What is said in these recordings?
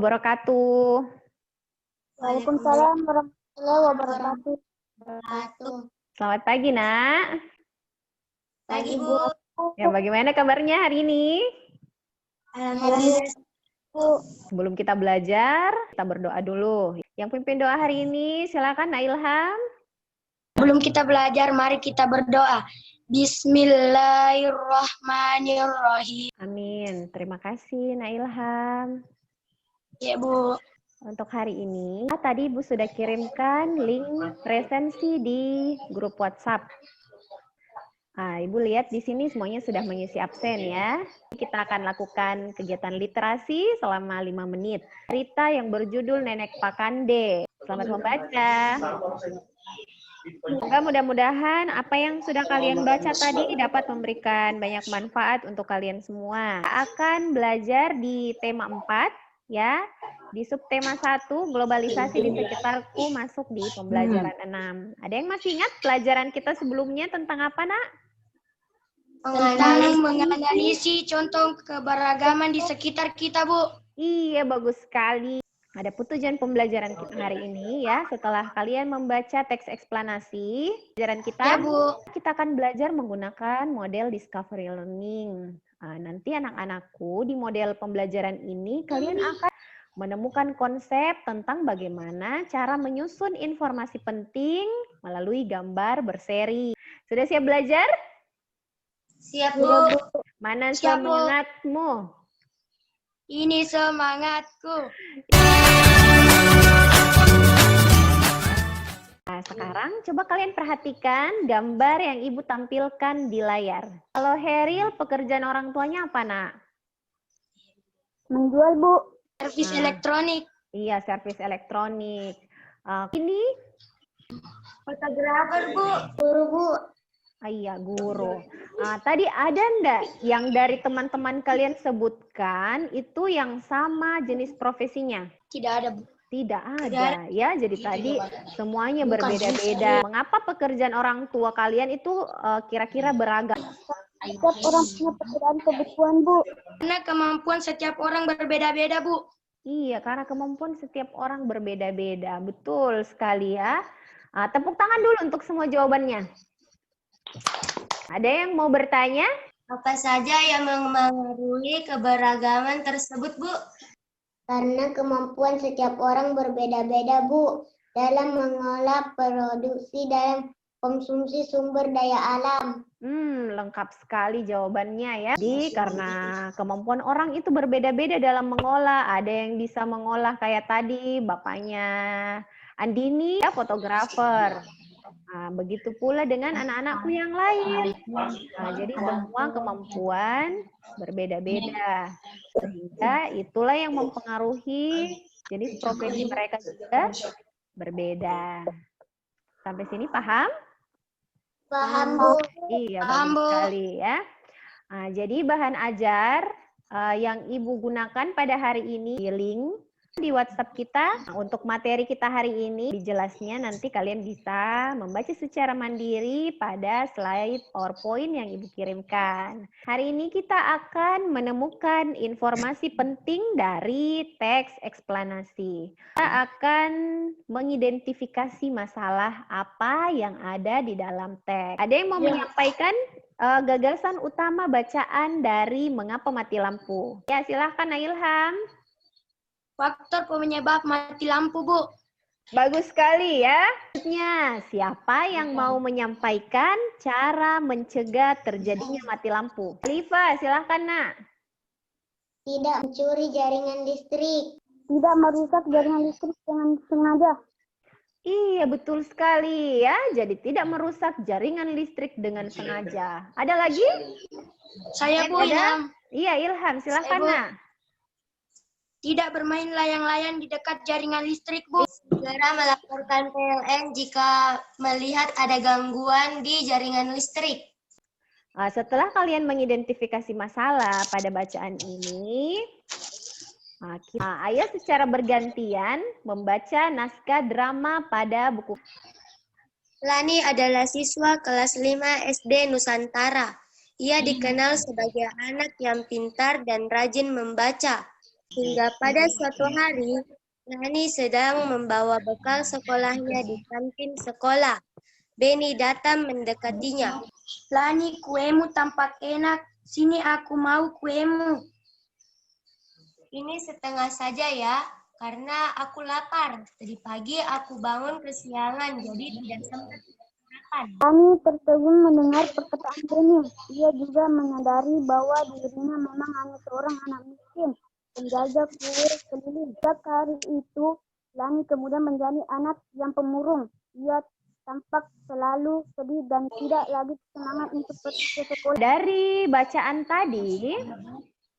wabarakatuh. Waalaikumsalam warahmatullahi wabarakatuh. Selamat pagi, Nak. Pagi, Bu. Ya, bagaimana kabarnya hari ini? Alhamdulillah, Bu. Sebelum kita belajar, kita berdoa dulu. Yang pimpin doa hari ini, silakan Nak Ilham. Sebelum kita belajar, mari kita berdoa. Bismillahirrahmanirrahim. Amin. Terima kasih, Nak Ilham. Ya, Bu. Untuk hari ini, tadi Ibu sudah kirimkan link resensi di grup WhatsApp. Nah, Ibu lihat di sini semuanya sudah mengisi absen ya. Kita akan lakukan kegiatan literasi selama 5 menit. Cerita yang berjudul Nenek Pakande. Selamat membaca. Semoga mudah-mudahan apa yang sudah kalian baca tadi dapat memberikan banyak manfaat untuk kalian semua. Kita akan belajar di tema 4 ya. Di subtema 1, globalisasi di sekitarku masuk di pembelajaran 6. Ada yang masih ingat pelajaran kita sebelumnya tentang apa, Nak? Tentang menganalisis contoh keberagaman di sekitar kita, Bu. Iya, bagus sekali. Ada tujuan pembelajaran kita hari ini ya. Setelah kalian membaca teks eksplanasi, pelajaran kita, Ya, Bu. kita akan belajar menggunakan model discovery learning. Nah, nanti anak-anakku di model pembelajaran ini kalian akan menemukan konsep tentang bagaimana cara menyusun informasi penting melalui gambar berseri. Sudah siap belajar? Siap, Bu. Mana Siap, Bu. semangatmu? Ini semangatku. Nah, sekarang coba kalian perhatikan gambar yang Ibu tampilkan di layar. Kalau Heril, pekerjaan orang tuanya apa, Nak? Menjual, Bu. Servis Nah. elektronik. Iya, servis elektronik. Ini? Fotografer, Bu. Guru, Bu. Iya, guru. Tadi ada enggak yang dari teman-teman kalian sebutkan itu yang sama jenis profesinya? Tidak ada, Bu. Tidak ada, ya. Jadi tadi semuanya berbeda-beda. Mengapa pekerjaan orang tua kalian itu kira-kira beragam? Setiap orang punya perbedaan kebutuhan, Bu. Karena kemampuan setiap orang berbeda-beda, Bu. Iya, karena kemampuan setiap orang berbeda-beda. Betul sekali ya. Tepuk tangan dulu untuk semua jawabannya. Ada yang mau bertanya? Apa saja yang memengaruhi keberagaman tersebut, Bu? Karena kemampuan setiap orang berbeda-beda, Bu. Dalam mengolah produksi dalam konsumsi sumber daya alam. Lengkap sekali jawabannya ya. Jadi karena kemampuan orang itu berbeda-beda dalam mengolah. Ada yang bisa mengolah kayak tadi bapaknya Andini ya, fotografer. Begitu pula dengan anak-anakku yang lain. Jadi semua kemampuan berbeda-beda. Sehingga itulah yang mempengaruhi jenis profesi mereka juga berbeda. Sampai sini paham? Paham, Bu. Iya, Paham, bagus Bu. sekali ya. Jadi bahan ajar yang Ibu gunakan pada hari ini di link di WhatsApp kita. Untuk materi kita hari ini, dijelasnya nanti kalian bisa membaca secara mandiri pada slide PowerPoint yang Ibu kirimkan. Hari ini kita akan menemukan informasi penting dari teks eksplanasi. Kita akan mengidentifikasi masalah apa yang ada di dalam teks. Ada yang mau menyampaikan gagasan utama bacaan dari Mengapa Mati Lampu? Ya, silahkan Ilham. Faktor penyebab mati lampu, Bu. Bagus sekali ya. Selanjutnya, siapa yang mau menyampaikan cara mencegah terjadinya mati lampu? Liva, silahkan, Nak. Tidak mencuri jaringan listrik. Tidak merusak jaringan listrik dengan sengaja. Iya, betul sekali ya. Jadi tidak merusak jaringan listrik dengan sengaja. Ada lagi? Saya, Bu, Ilham. Iya, Ilham, silahkan, Bu. Nak. Tidak bermain layang-layang di dekat jaringan listrik, Bu. Segera melaporkan PLN jika melihat ada gangguan di jaringan listrik. Setelah kalian mengidentifikasi masalah pada bacaan ini, ayo secara bergantian membaca naskah drama pada buku. Lani adalah siswa kelas 5 SD Nusantara. Ia dikenal sebagai anak yang pintar dan rajin membaca. Hingga pada suatu hari, Nani sedang membawa bekal sekolahnya di kantin sekolah. Beni datang mendekatinya. Lani, kuemu tampak enak. Sini aku mau kuemu. Ini setengah saja ya, karena aku lapar. Tadi pagi aku bangun kesiangan, jadi tidak sempat makan. Lani tertegun mendengar perkataan Beni. Ia juga menyadari bahwa dirinya memang hanya seorang anak miskin, penjaga kue keliling. Sejak hari itu, Lani kemudian menjadi anak yang pemurung. Ia tampak selalu sedih dan tidak lagi semangat untuk pergi ke sekolah. Dari bacaan tadi,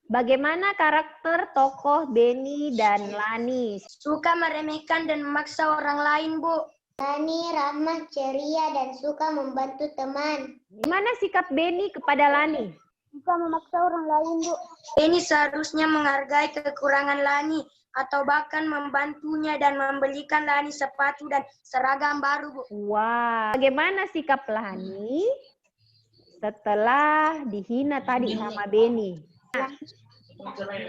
bagaimana karakter tokoh Beni dan Lani? Suka meremehkan dan memaksa orang lain, Bu. Lani ramah, ceria, dan suka membantu teman. Gimana sikap Beni kepada Lani? Jika memaksa orang lain, Bu. Beni seharusnya menghargai kekurangan Lani atau bahkan membantunya dan membelikan Lani sepatu dan seragam baru, Bu. Wah, bagaimana sikap Lani setelah dihina tadi sama Beni? Lani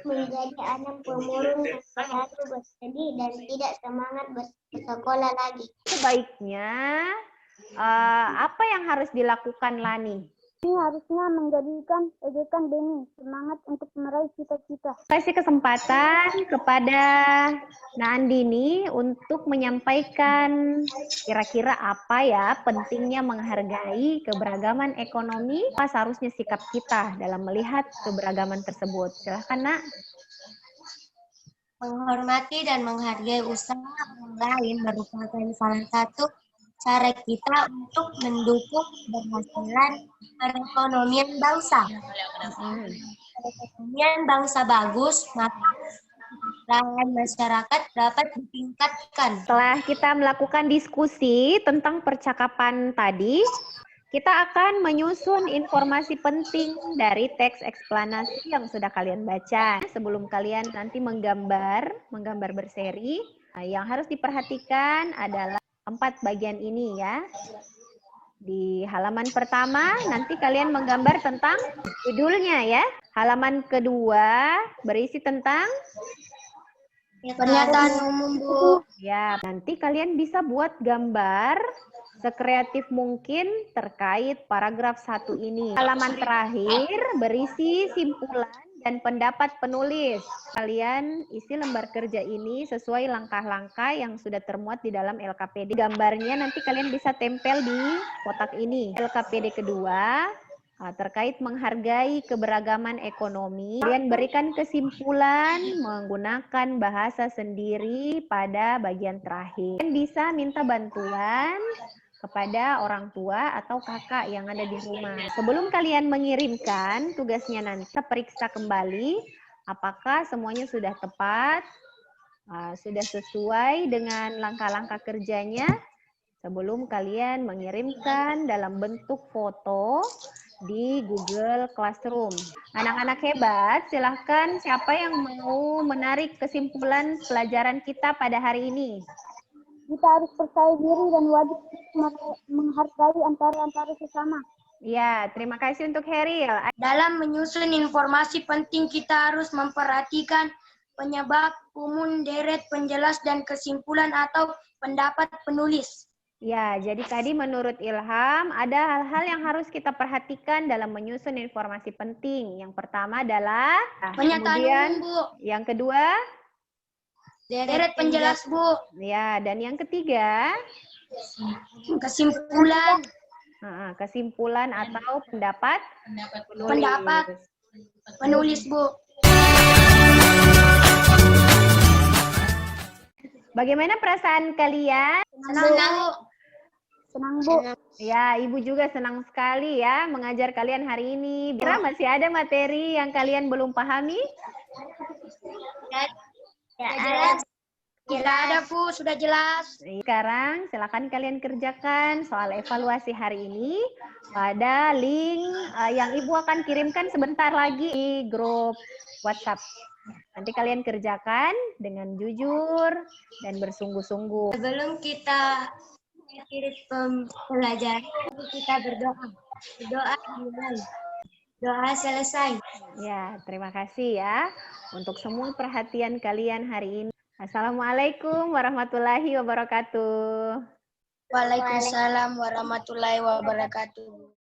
menjadi anak pemurung yang selalu bersedih dan tidak semangat bersekolah lagi. Sebaiknya apa yang harus dilakukan Lani? Ini harusnya menjadikan ejekan Beni semangat untuk meraih cita-cita. Kasih kesempatan kepada Nandini untuk menyampaikan kira-kira apa ya pentingnya menghargai keberagaman ekonomi, apa seharusnya sikap kita dalam melihat keberagaman tersebut. Silahkan, Nak. Menghormati dan menghargai usaha orang lain merupakan salah satu cara kita untuk mendukung keberhasilan perekonomian bangsa. Perekonomian bangsa bagus, maka kesejahteraan masyarakat dapat ditingkatkan. Setelah kita melakukan diskusi tentang percakapan tadi, kita akan menyusun informasi penting dari teks eksplanasi yang sudah kalian baca. Sebelum kalian nanti menggambar berseri, yang harus diperhatikan adalah 4 bagian ini ya. Di halaman pertama nanti kalian menggambar tentang judulnya ya. Halaman kedua berisi tentang Pernyataan umum, Bu. ya, nanti kalian bisa buat gambar sekreatif mungkin terkait paragraf 1 ini. Halaman terakhir berisi simpulan dan pendapat penulis. Kalian isi lembar kerja ini sesuai langkah-langkah yang sudah termuat di dalam LKPD. Gambarnya nanti kalian bisa tempel di kotak ini. LKPD kedua terkait menghargai keberagaman ekonomi. Kalian berikan kesimpulan menggunakan bahasa sendiri pada bagian terakhir. Kalian bisa minta bantuan kepada orang tua atau kakak yang ada di rumah. Sebelum kalian mengirimkan tugasnya nanti, kita periksa kembali apakah semuanya sudah tepat, sudah sesuai dengan langkah-langkah kerjanya sebelum kalian mengirimkan dalam bentuk foto di Google Classroom. Anak-anak hebat, silahkan siapa yang mau menarik kesimpulan pelajaran kita pada hari ini? Kita harus percaya diri dan wajib menghargai antara sesama. Ya, terima kasih untuk Heril. Dalam menyusun informasi penting kita harus memperhatikan penyebab, umum, deret, penjelas, dan kesimpulan atau pendapat penulis. Ya, jadi tadi menurut Ilham ada hal-hal yang harus kita perhatikan dalam menyusun informasi penting. Yang pertama adalah Pernyataan kemudian umum, Bu. yang kedua Deret penjelas, Bu. ya, dan yang ketiga Kesimpulan. kesimpulan atau pendapat penulis. Pendapat penulis, Bu. Bagaimana perasaan kalian? Senang, Bu. Senang, Bu. Ya, Ibu juga senang sekali ya mengajar kalian hari ini. Kira masih ada materi yang kalian belum pahami? Tidak ada, Bu. Sudah jelas. Sekarang silakan kalian kerjakan soal evaluasi hari ini pada link yang Ibu akan kirimkan sebentar lagi di grup WhatsApp. Nanti kalian kerjakan dengan jujur dan bersungguh-sungguh. Sebelum kita akhiri pembelajaran, kita berdoa. Berdoa dimulai. Doa selesai. Ya, terima kasih ya untuk semua perhatian kalian hari ini. Assalamualaikum warahmatullahi wabarakatuh. Waalaikumsalam warahmatullahi wabarakatuh.